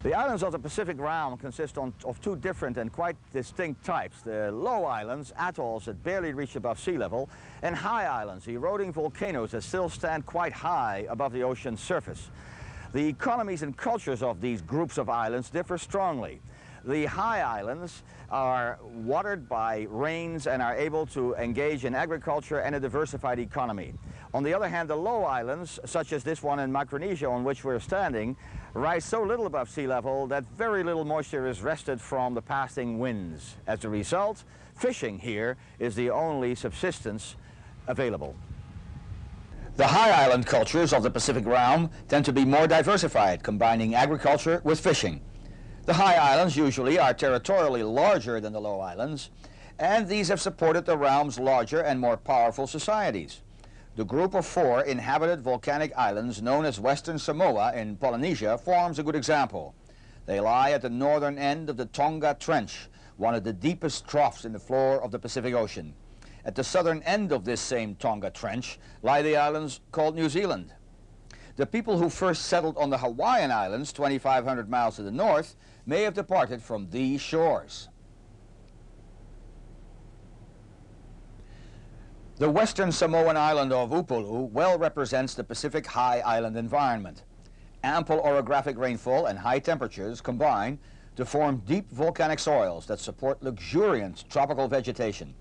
The islands of the Pacific Realm consist of two different and quite distinct types. The low islands, atolls that barely reach above sea level, and high islands, eroding volcanoes that still stand quite high above the ocean's surface. The economies and cultures of these groups of islands differ strongly. The high islands are watered by rains and are able to engage in agriculture and a diversified economy. On the other hand, the low islands, such as this one in Micronesia on which we're standing, rise so little above sea level that very little moisture is wrested from the passing winds. As a result, fishing here is the only subsistence available. The high island cultures of the Pacific Realm tend to be more diversified, combining agriculture with fishing. The high islands usually are territorially larger than the low islands, and these have supported the realm's larger and more powerful societies. The group of 4 inhabited volcanic islands known as Western Samoa in Polynesia forms a good example. They lie at the northern end of the Tonga Trench, one of the deepest troughs in the floor of the Pacific Ocean. At the southern end of this same Tonga Trench lie the islands called New Zealand. The people who first settled on the Hawaiian Islands, 2,500 miles to the north, may have departed from these shores. The western Samoan island of Upolu well represents the Pacific high island environment. Ample orographic rainfall and high temperatures combine to form deep volcanic soils that support luxuriant tropical vegetation.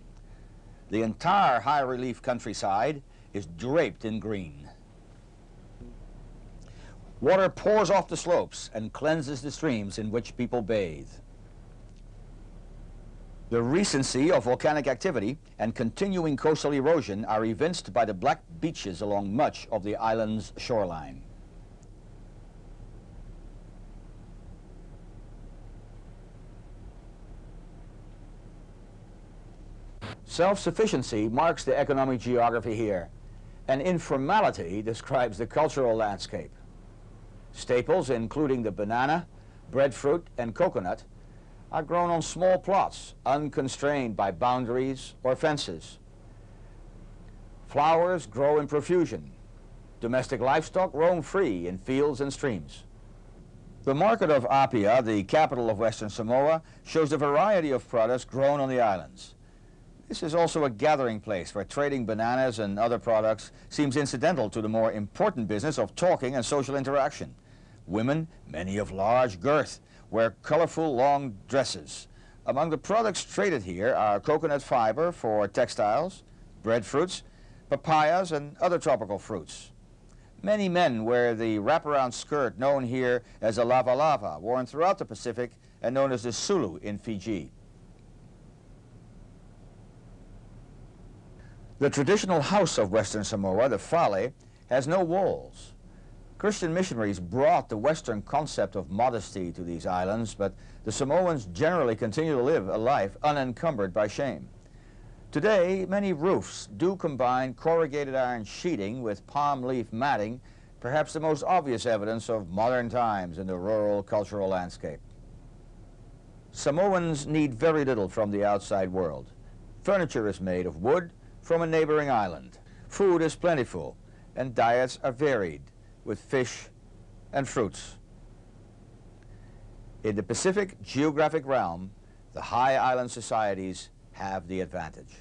The entire high relief countryside is draped in green. Water pours off the slopes and cleanses the streams in which people bathe. The recency of volcanic activity and continuing coastal erosion are evinced by the black beaches along much of the island's shoreline. Self-sufficiency marks the economic geography here, and informality describes the cultural landscape. Staples, including the banana, breadfruit, and coconut, are grown on small plots, unconstrained by boundaries or fences. Flowers grow in profusion. Domestic livestock roam free in fields and streams. The market of Apia, the capital of Western Samoa, shows a variety of products grown on the islands. This is also a gathering place where trading bananas and other products seems incidental to the more important business of talking and social interaction. Women, many of large girth, wear colorful long dresses. Among the products traded here are coconut fiber for textiles, breadfruits, papayas, and other tropical fruits. Many men wear the wraparound skirt known here as a lava lava, worn throughout the Pacific and known as the sulu in Fiji. The traditional house of Western Samoa, the fale, has no walls. Christian missionaries brought the Western concept of modesty to these islands, but the Samoans generally continue to live a life unencumbered by shame. Today, many roofs do combine corrugated iron sheeting with palm leaf matting, perhaps the most obvious evidence of modern times in the rural cultural landscape. Samoans need very little from the outside world. Furniture is made of wood from a neighboring island. Food is plentiful, and diets are varied, with fish and fruits. In the Pacific geographic realm, the high island societies have the advantage.